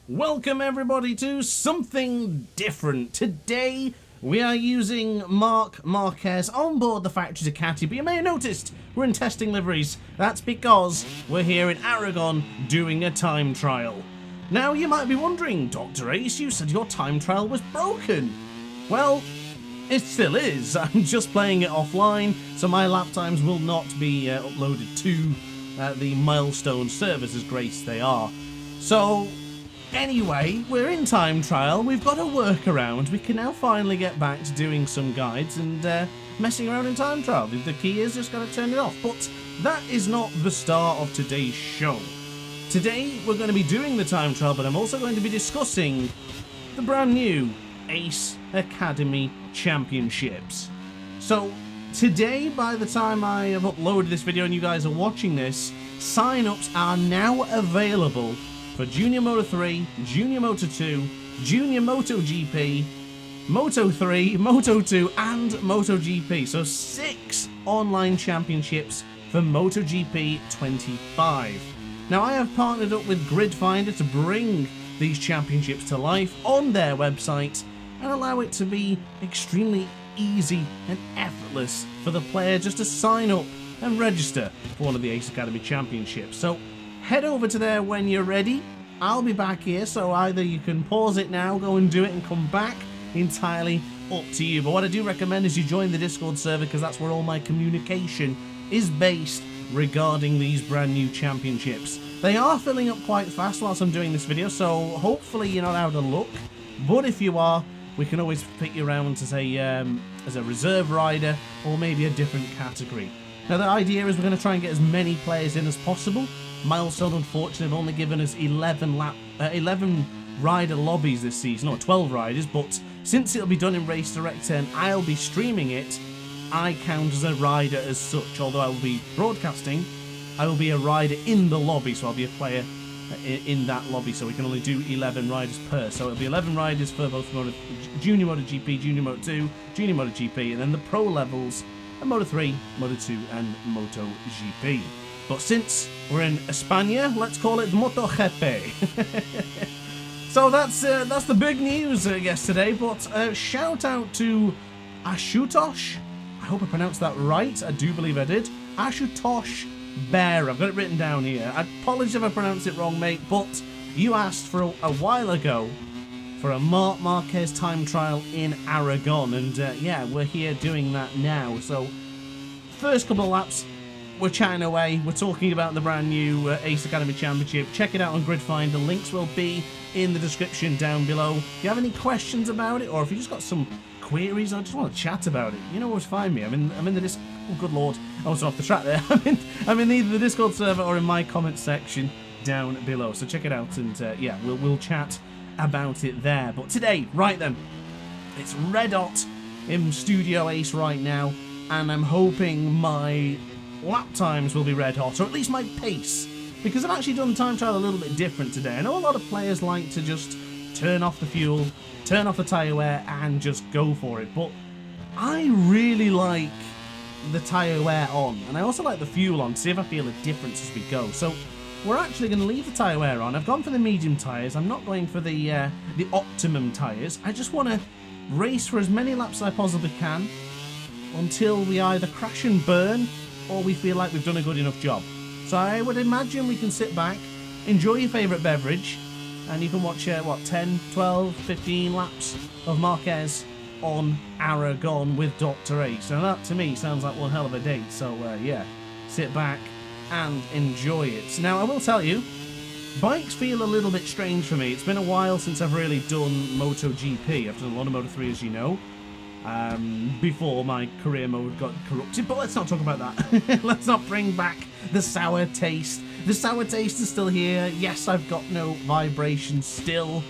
Welcome everybody to something different. Today we are using Marc Márquez on board the Factory Ducati, but you may have noticed we're in testing liveries. That's because we're here in Aragon doing a time trial. Now you might be wondering, DrAce, you said your time trial was broken. Well, it still is. I'm just playing it offline, so my lap times will not be uploaded to the milestone servers as great they are. So anyway, we're in time trial, we've got a workaround, we can now finally get back to doing some guides and messing around in time trial. The key is just got to turn it off, but that is not the star of today's show. Today we're going to be doing the time trial, but I'm also going to be discussing the brand new Ace Academy Championships. So today, by the time I have uploaded this video and you guys are watching this, sign-ups are now available for Junior Moto 3, Junior Moto 2, Junior MotoGP, Moto 3, Moto 2 and MotoGP. So 6 online championships for MotoGP 25. Now I have partnered up with Grid Finder to bring these championships to life on their website and allow it to be extremely easy and effortless for the player just to sign up and register for one of the Ace Academy Championships. So head over to there when you're ready. I'll be back here, so either you can pause it now, go and do it and come back, entirely up to you. But what I do recommend is you join the Discord server, because that's where all my communication is based regarding these brand new championships. They are filling up quite fast whilst I'm doing this video, so hopefully you're not out of luck. But if you are, we can always pick you around as a reserve rider or maybe a different category. Now the idea is we're going to try and get as many players in as possible. Milestone, unfortunately, have only given us 11 rider lobbies this season, or 12 riders, but since it'll be done in Race Direct and I'll be streaming it, I count as a rider as such. Although I will be broadcasting, I will be a rider in the lobby, so I'll be a player in that lobby, so we can only do 11 riders per. So it'll be 11 riders for both Junior MotoGP, Junior Moto 2, Junior MotoGP, and then the pro levels are Moto 3, Moto 2, and MotoGP. But since we're in España, let's call it MotoGP. So that's the big news yesterday. But shout out to Ashutosh. I hope I pronounced that right. I do believe I did. Ashutosh Bear. I've got it written down here. I apologize if I pronounced it wrong, mate. But you asked for a while ago for a Marc Márquez time trial in Aragon, and yeah, we're here doing that now. So first couple of laps, we're chatting away, we're talking about the brand new Ace Academy Championship. Check it out on Grid Finder, links will be in the description down below. If you have any questions about it, or if you just got some queries, or just want to chat about it, you know where to find me. I'm in the Discord. Oh good lord, I was off the track there. I'm in either the Discord server or in my comment section down below, so check it out, and yeah, we'll chat about it there. But today, right then, it's red hot in Studio Ace right now, and I'm hoping my lap times will be red hot, or at least my pace, because I've actually done the time trial a little bit different today. I know a lot of players like to just turn off the fuel, turn off the tyre wear and just go for it, but I really like the tyre wear on, and I also like the fuel on to see if I feel a difference as we go. So we're actually going to leave the tyre wear on. I've gone for the medium tyres. I'm not going for the optimum tyres. I just want to race for as many laps as I possibly can until we either crash and burn or we feel like we've done a good enough job. So I would imagine we can sit back, enjoy your favourite beverage, and you can watch, what, 10, 12, 15 laps of Márquez on Aragon with DrAce. And that, to me, sounds like one hell of a date. So, yeah, sit back and enjoy it. Now, I will tell you, bikes feel a little bit strange for me. It's been a while since I've really done MotoGP. I've done a lot of Moto 3, as you know, before my career mode got corrupted, but let's not talk about that. Let's not bring back the sour taste. The sour taste is still here. Yes, I've got no vibration still,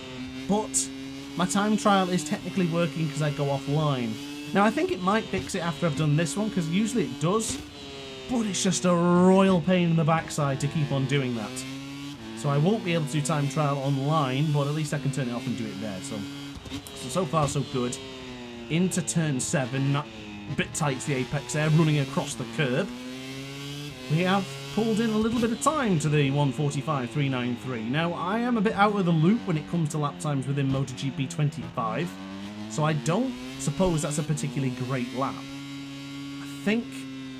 but my time trial is technically working because I go offline. Now, I think it might fix it after I've done this one, because usually it does, but it's just a royal pain in the backside to keep on doing that. So I won't be able to do time trial online, but at least I can turn it off and do it there. So far so good. Into turn 7, a bit tight to the apex there, running across the curb. We have pulled in a little bit of time to the 1:45.393. Now, I am a bit out of the loop when it comes to lap times within MotoGP 25, so I don't suppose that's a particularly great lap. I think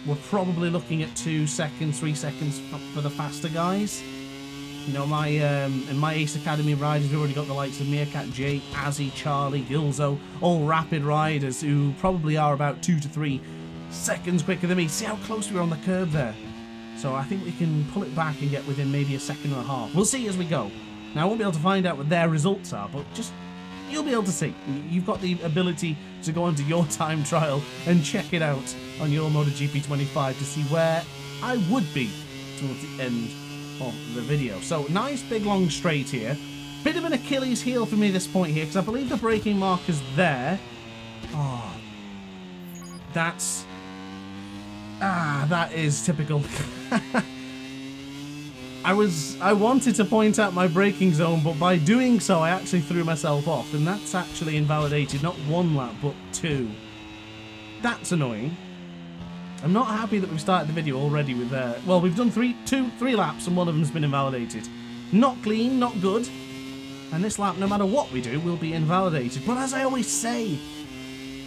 we're probably looking at 2 seconds, 3 seconds for the faster guys. You know, in my Ace Academy riders, we've already got the likes of Meerkat, Jake, Azzy, Charlie, Gilzo, all rapid riders who probably are about 2 to 3 seconds quicker than me. See how close we were on the curb there? So I think we can pull it back and get within maybe a second and a half. We'll see as we go. Now, I won't be able to find out what their results are, but just you'll be able to see. You've got the ability to go onto your time trial and check it out on your MotoGP 25 to see where I would be towards the end of the video. So, nice big long straight here. Bit of an Achilles heel for me at this point here, because I believe the braking marker's there. Oh, that's... that is typical. I wanted to point out my braking zone, but by doing so I actually threw myself off, and that's actually invalidated not 1 lap but 2. That's annoying. I'm not happy that we've started the video already with well, we've done 3 laps and 1 of them's been invalidated. Not clean, not good. And this lap, no matter what we do, will be invalidated. But as I always say,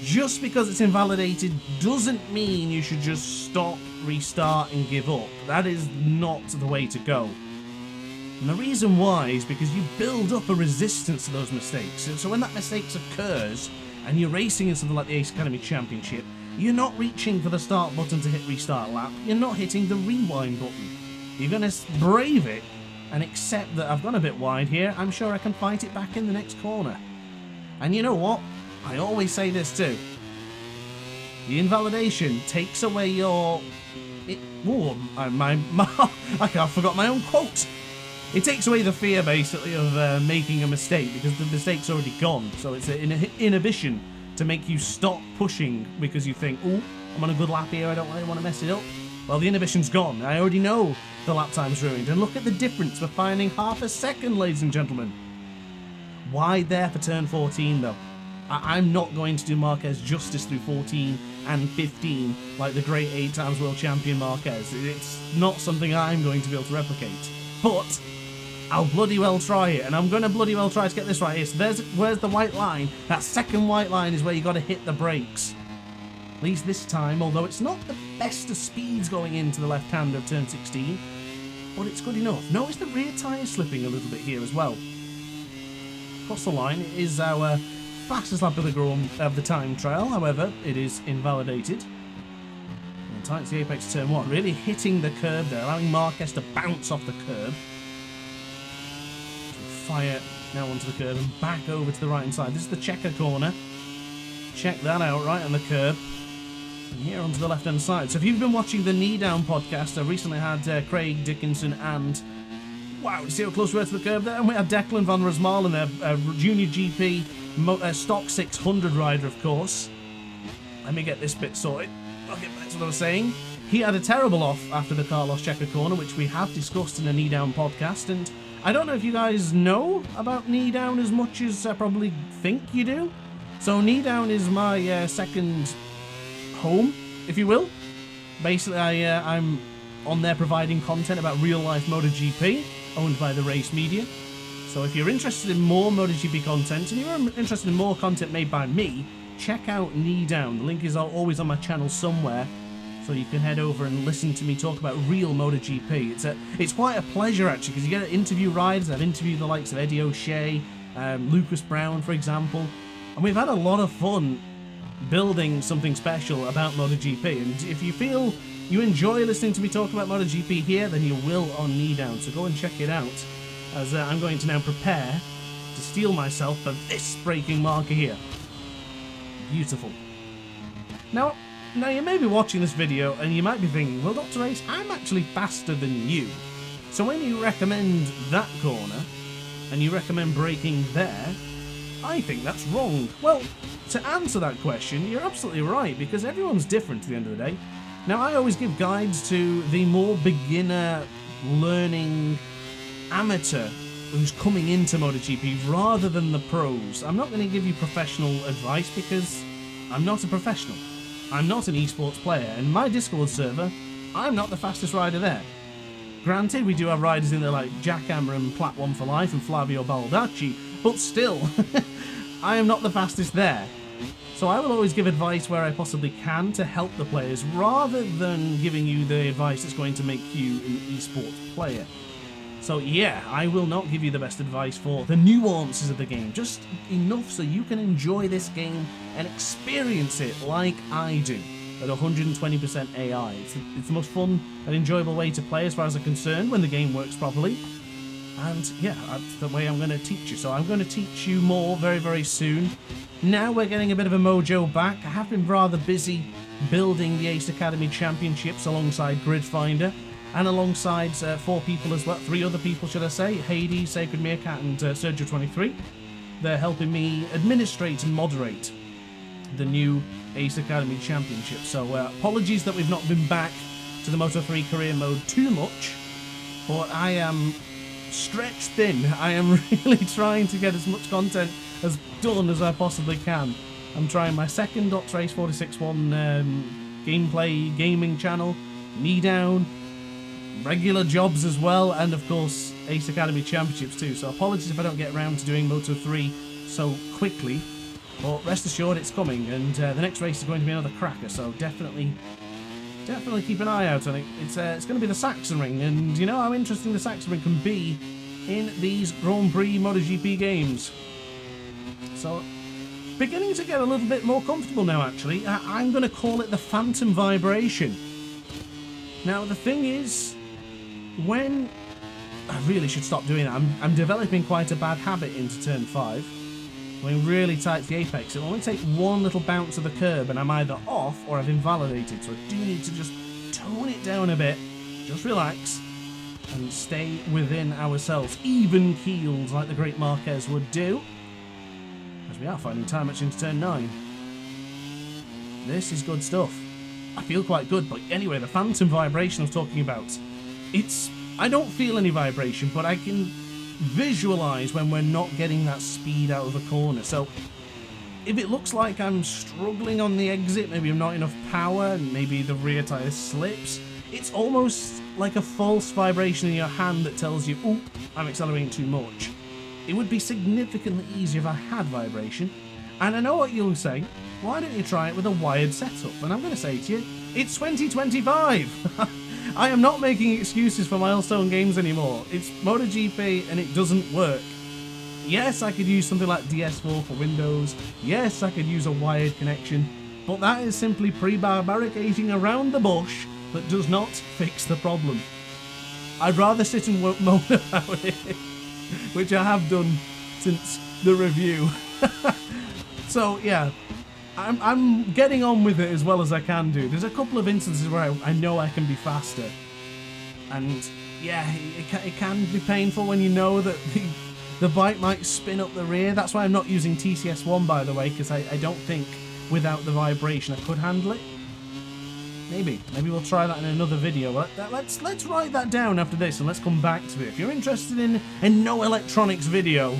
just because it's invalidated doesn't mean you should just stop, restart and give up. That is not the way to go. And the reason why is because you build up a resistance to those mistakes. So when that mistake occurs and you're racing in something like the Ace Academy Championship, you're not reaching for the start button to hit restart lap. You're not hitting the rewind button. You're going to brave it and accept that I've gone a bit wide here. I'm sure I can fight it back in the next corner. And you know what? I always say this too. The invalidation takes away your... I forgot my own quote. It takes away the fear, basically, of making a mistake, because the mistake's already gone. So it's an inhibition to make you stop pushing because you think, oh, I'm on a good lap here, I don't really want to mess it up. Well, the inhibition's gone. I already know the lap time's ruined. And look at the difference. We're finding half a second, ladies and gentlemen. Wide there for turn 14, though. I'm not going to do Marquez justice through 14 and 15 like the great 8 times world champion Marquez. It's not something I'm going to be able to replicate. But I'll bloody well try it, and I'm going to bloody well try to get this right here. So where's the white line? That second white line is where you got to hit the brakes. At least this time, although it's not the best of speeds going into the left hand of turn 16, but it's good enough. Notice the rear tyre slipping a little bit here as well. Across the line, it is our fastest lap of the time trial, however, it is invalidated. And tightens the apex turn 1, really hitting the curb there, allowing Marquez to bounce off the curb. Fire now onto the curb and back over to the right hand side. This is the checker corner. Check that out, right on the curb. And here onto the left hand side. So if you've been watching the Knee Down podcast, I recently had Craig Dickinson and... Wow, you see how close we were to the curb there? And we had Declan van Rosmalen there, Junior GP stock 600 rider, of course. Let me get this bit sorted. I'll get back to what I was saying. He had a terrible off after the Carlos Checker corner, which we have discussed in a Knee Down podcast, and I don't know if you guys know about Knee Down as much as I probably think you do. So Knee Down is my second home, if you will. Basically, I'm on there providing content about real-life MotoGP, owned by the Race Media. So if you're interested in more MotoGP content, and you're interested in more content made by me, check out Knee Down. The link is always on my channel somewhere, so you can head over and listen to me talk about real MotoGP. It's quite a pleasure, actually, because you get to interview riders. I've interviewed the likes of Eddie O'Shea, Lucas Brown, for example, and we've had a lot of fun building something special about MotoGP. And if you feel you enjoy listening to me talk about MotoGP here, then you will on Knee Down, so go and check it out, as I'm going to now prepare to steel myself for this braking marker here. Beautiful. Now you may be watching this video and you might be thinking, well, DrAce, I'm actually faster than you. So when you recommend that corner and you recommend braking there, I think that's wrong. Well, to answer that question, you're absolutely right, because everyone's different at the end of the day. Now, I always give guides to the more beginner, learning amateur who's coming into MotoGP rather than the pros. I'm not going to give you professional advice because I'm not a professional. I'm not an esports player, and my Discord server, I'm not the fastest rider there. Granted, we do have riders in there like Jackhammer and Plat 1 for Life and Flavio Baldacci, but still, I am not the fastest there. So I will always give advice where I possibly can to help the players, rather than giving you the advice that's going to make you an esports player. So yeah, I will not give you the best advice for the nuances of the game, just enough so you can enjoy this game and experience it like I do, at 120% AI. It's the most fun and enjoyable way to play as far as I'm concerned when the game works properly. And yeah, that's the way I'm going to teach you. So I'm going to teach you more very, very soon. Now we're getting a bit of a mojo back. I have been rather busy building the Ace Academy Championships alongside Gridfinder, and alongside 4 people as well, 3 other people should I say, Hades, Sacred Meerkat and SirChioXXIII. They're helping me administrate and moderate the new Ace Academy Championship. So apologies that we've not been back to the Moto3 career mode too much, but I am stretched thin. I am really trying to get as much content as done as I possibly can. I'm trying my second DrAce 461 gameplay gaming channel, knee down, regular jobs as well, and of course Ace Academy Championships too. So apologies if I don't get around to doing Moto3 so quickly, but rest assured it's coming, and the next race is going to be another cracker, so definitely keep an eye out on it. It's going to be the Saxon Ring, and you know how interesting the Saxon Ring can be in these Grand Prix MotoGP games. So beginning to get a little bit more comfortable now actually. I'm going to call it the Phantom Vibration. Now the thing is, when I really should stop doing that, I'm developing quite a bad habit into turn 5. Going really tight to the apex. It'll only take one little bounce of the curb and I'm either off or I've invalidated. So I do need to just tone it down a bit, just relax, and stay within ourselves. Even keels like the great Márquez would do. As we are finding time much into turn 9. This is good stuff. I feel quite good, but anyway, the Phantom Vibration I was talking about. I don't feel any vibration, but I can visualize when we're not getting that speed out of a corner. So if it looks like I'm struggling on the exit, maybe I'm not enough power, and maybe the rear tire slips, it's almost like a false vibration in your hand that tells you, oh, I'm accelerating too much. It would be significantly easier if I had vibration. And I know what you'll say, why don't you try it with a wired setup? And I'm going to say to you, it's 2025! I am not making excuses for Milestone games anymore. It's MotoGP and it doesn't work. Yes, I could use something like DS4 for Windows. Yes, I could use a wired connection. But that is simply pre-barbaricating around the bush that does not fix the problem. I'd rather sit and moan about it, which I have done since the review. So yeah, I'm getting on with it as well as I can do. There's a couple of instances where I know I can be faster. And yeah, it can be painful when you know that the bike might spin up the rear. That's why I'm not using TCS1, by the way, because I don't think without the vibration I could handle it. Maybe we'll try that in another video. Let's write that down after this and let's come back to it. If you're interested in no electronics video,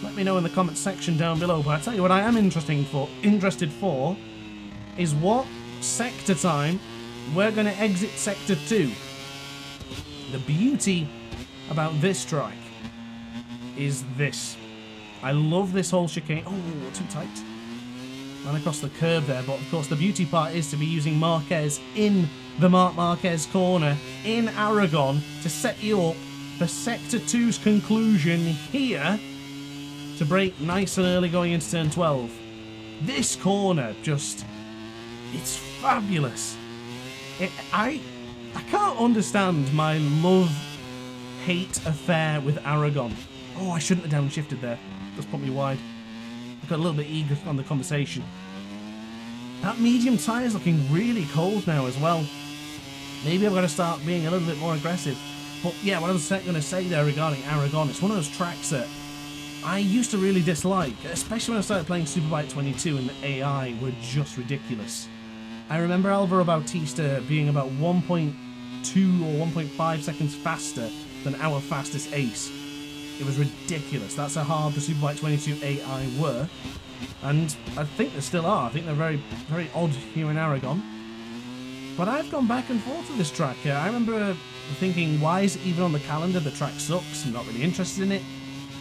let me know in the comments section down below. But I tell you what I am interested for is what sector time we're going to exit sector 2. The beauty about this track is this. I love this whole chicane. Oh, too tight. Ran across the curb there, but of course the beauty part is to be using Márquez in the Marc Márquez corner in Aragon to set you up for sector 2's conclusion here, to break nice and early going into turn 12. This corner just, it's fabulous. I can't understand my love-hate affair with Aragon. Oh, I shouldn't have downshifted there. Just put me wide. I got a little bit eager on the conversation. That medium tyre is looking really cold now as well. Maybe I've got to start being a little bit more aggressive. But yeah, what I was going to say there regarding Aragon, it's one of those tracks that I used to really dislike, especially when I started playing Superbike 22 and the AI were just ridiculous. I remember Álvaro Bautista being about 1.2 or 1.5 seconds faster than our fastest ace. It was ridiculous. That's how hard the Superbike 22 AI were. And I think they still are. I think they're very, very odd here in Aragon. But I've gone back and forth with this track. I remember thinking, why is it even on the calendar? The track sucks. I'm not really interested in it.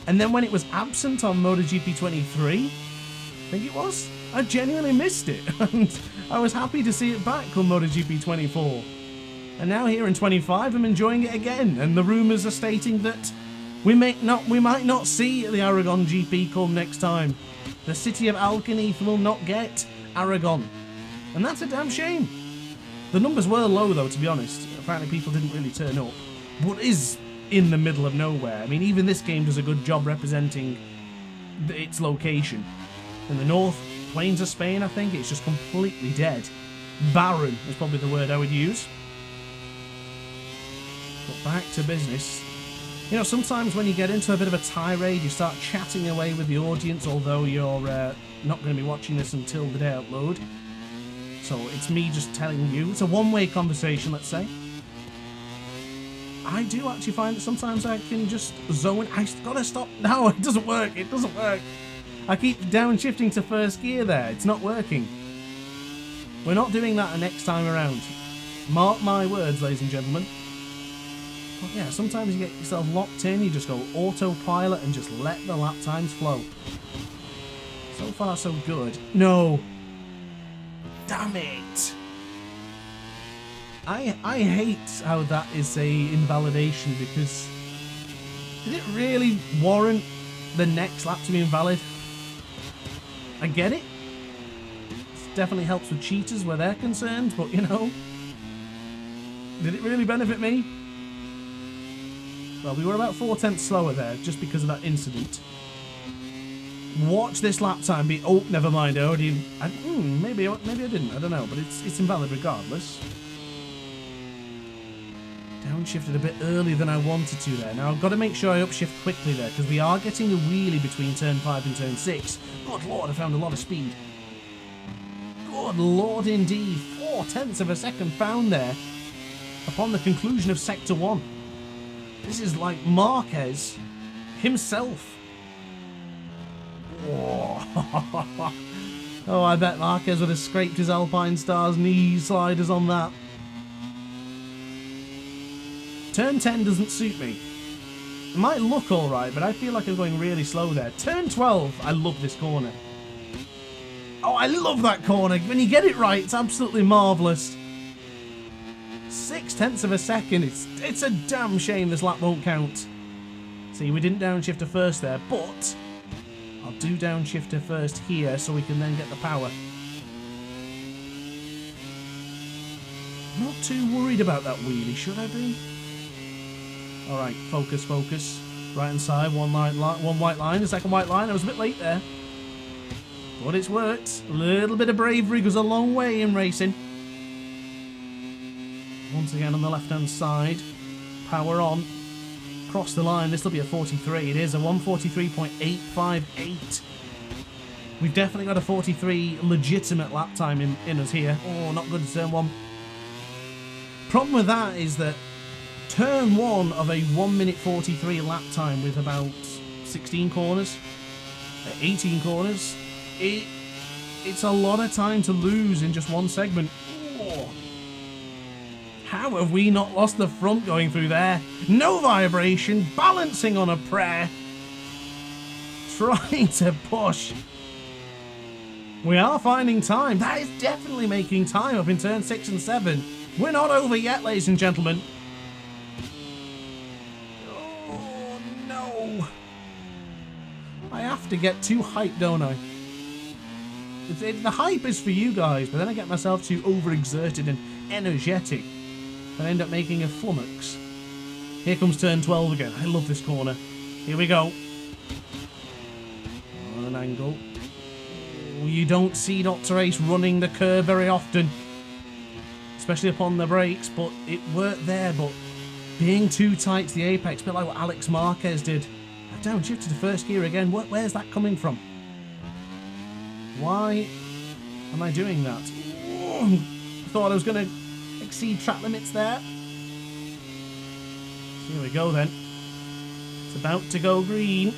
And then when it was absent on MotoGP 23, I think it was, I genuinely missed it. And I was happy to see it back on MotoGP 24. And now here in 25, I'm enjoying it again. And the rumours are stating that we might not see the Aragon GP come next time. The city of Alcañiz will not get Aragon. And that's a damn shame. The numbers were low though, to be honest. Apparently people didn't really turn up. But is in the middle of nowhere. I mean, even this game does a good job representing its location. In the north, plains of Spain, I think, it's just completely dead. Barren is probably the word I would use. But back to business. You know, sometimes when you get into a bit of a tirade, you start chatting away with the audience, although you're not going to be watching this until the day I upload. So it's me just telling you. It's a one-way conversation, let's say. I do actually find that sometimes I can just zone. I gotta stop. No, it doesn't work. It doesn't work. I keep downshifting to first gear there. It's not working. We're not doing that the next time around. Mark my words, ladies and gentlemen. But yeah, sometimes you get yourself locked in. You just go autopilot and just let the lap times flow. So far, so good. No. Damn it. I hate how that is a invalidation, because did it really warrant the next lap to be invalid? I get it. It definitely helps with cheaters where they're concerned, but you know, did it really benefit me? Well, we were about 4/10 slower there just because of that incident. Watch this lap time be... Oh, never mind. I already... maybe I didn't. I don't know. But it's invalid regardless. Downshifted a bit earlier than I wanted to there. Now, I've got to make sure I upshift quickly there, because we are getting a wheelie between turn 5 and turn 6. Good lord, I found a lot of speed. Good lord indeed. 0.4 of a second found there upon the conclusion of Sector 1. This is like Márquez himself. Oh, I bet Márquez would have scraped his Alpine Stars knee sliders on that. Turn 10 doesn't suit me. It might look alright, but I feel like I'm going really slow there. Turn 12, I love this corner. Oh, I love that corner. When you get it right, it's absolutely marvellous. 0.6 of a second. It's a damn shame this lap won't count. See, we didn't downshift to first there, but I'll do downshift to first here so we can then get the power. Not too worried about that wheelie, should I be? Alright, focus, focus. Right hand side, one white line, the second white line. I was a bit late there. But it's worked. A little bit of bravery goes a long way in racing. Once again on the left hand side. Power on. Cross the line. This will be a 43. It is a 143.858. We've definitely got a 43 legitimate lap time in us here. Oh, not good to turn 1. Problem with that is that turn 1 of a 1 minute 43 lap time with about 16 corners, 18 corners, it's a lot of time to lose in just one segment. Oh. How have we not lost the front going through there? No vibration, balancing on a prayer, trying to push. We are finding time. That is definitely making time up in turn 6 and 7. We're not over yet, ladies and gentlemen. Oh, no. I have to get too hyped, don't I? The hype is for you guys, but then I get myself too overexerted and energetic. I end up making a flummox. Here comes turn 12 again. I love this corner. Here we go. On an angle. Oh, you don't see DrAce running the curve very often, especially upon the brakes, but it worked there. But being too tight to the apex, a bit like what Alex Márquez did. I downshifted to first gear again. Where's that coming from? Why am I doing that? Oh, I thought I was going to exceed track limits there. Here we go then. It's about to go green.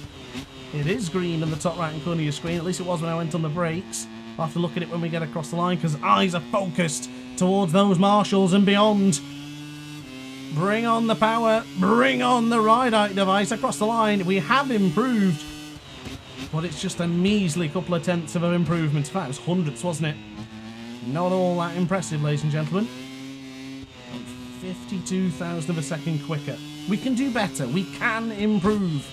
It is green on the top right hand corner of your screen. At least it was when I went on the brakes. I'll have to look at it when we get across the line because eyes are focused. towards those marshals and beyond. Bring on the power, bring on the ride-out device across the line. We have improved, but it's just a measly couple of tenths of an improvement. In fact, it was hundredths, wasn't it? Not all that impressive, ladies and gentlemen. 52,000 of a second quicker. We can do better. We can improve.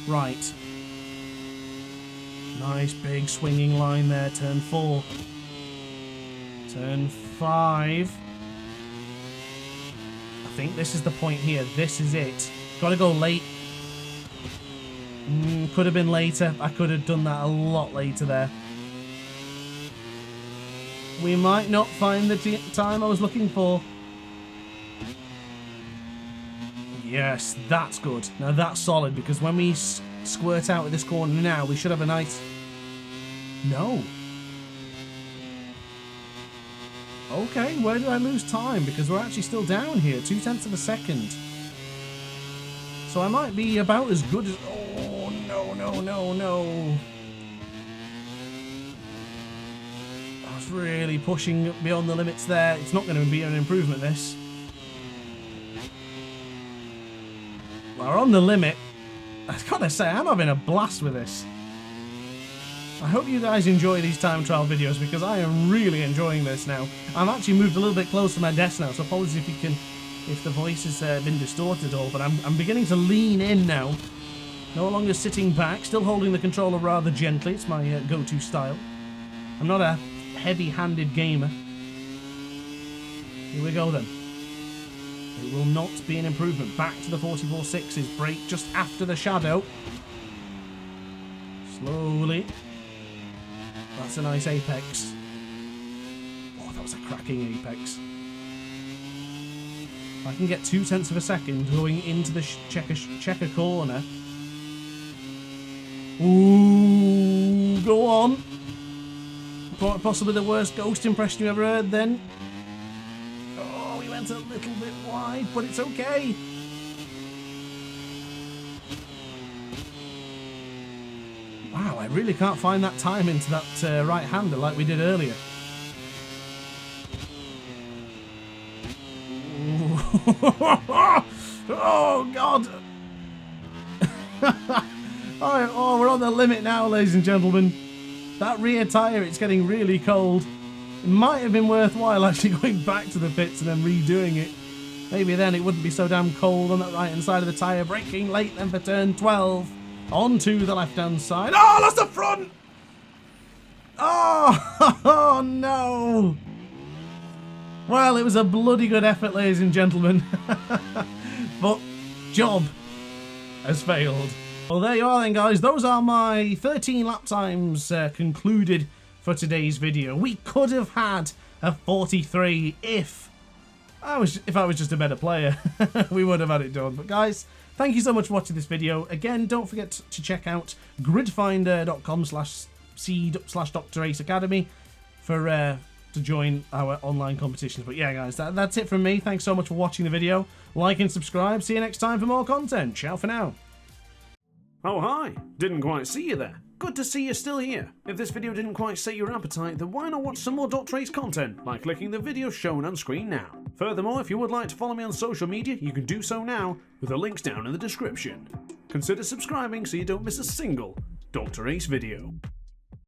Right. Nice big swinging line there. Turn 4. Turn 5. I think this is the point here. This is it. Gotta go late. Could have been later. I could have done that a lot later there. We might not find the time I was looking for. Yes, that's good. Now that's solid, because when we squirt out of this corner now, we should have a nice... No. Okay, where did I lose time? Because we're actually still down here. 0.2 of a second. So I might be about as good as... Oh, no, no, no, no. I was really pushing beyond the limits there. It's not going to be an improvement, this. We're on the limit. I've got to say, I'm having a blast with this. I hope you guys enjoy these time trial videos, because I am really enjoying this now. I'm actually moved a little bit closer to my desk now, so apologies if the voice has been distorted at all, but I'm beginning to lean in now. No longer sitting back, still holding the controller rather gently. It's my go-to style. I'm not a heavy-handed gamer. Here we go then. It will not be an improvement. Back to the 44.6s. Brake just after the shadow. Slowly. That's a nice apex. Oh, that was a cracking apex. If I can get 0.2 of a second going into the checker corner. Ooh, go on. Possibly the worst ghost impression you ever heard then. Oh, we went a little bit wide, but it's okay. Wow, I really can't find that time into that right-hander like we did earlier. Oh, God. Oh, we're on the limit now, ladies and gentlemen. That rear tyre, it's getting really cold. It might have been worthwhile actually going back to the pits and then redoing it. Maybe then it wouldn't be so damn cold on that right-hand side of the tyre. Braking late then for turn 12. Onto the left-hand side. Oh, that's the front! Oh, no! Well, it was a bloody good effort, ladies and gentlemen. But job has failed. Well, there you are then, guys. Those are my 13 lap times concluded for today's video. We could have had a 43 if I was just a better player. We would have had it done. But guys, thank you so much for watching this video. Again, don't forget to check out gridfinder.com/seed/DrAce Academy for to join our online competitions. But yeah, guys, that's it from me. Thanks so much for watching the video. Like and subscribe. See you next time for more content. Ciao for now. Oh hi, didn't quite see you there. Good to see you're still here. If this video didn't quite sate your appetite, then why not watch some more DrAce content by clicking the video shown on screen now. Furthermore, if you would like to follow me on social media, you can do so now with the links down in the description. Consider subscribing so you don't miss a single DrAce video.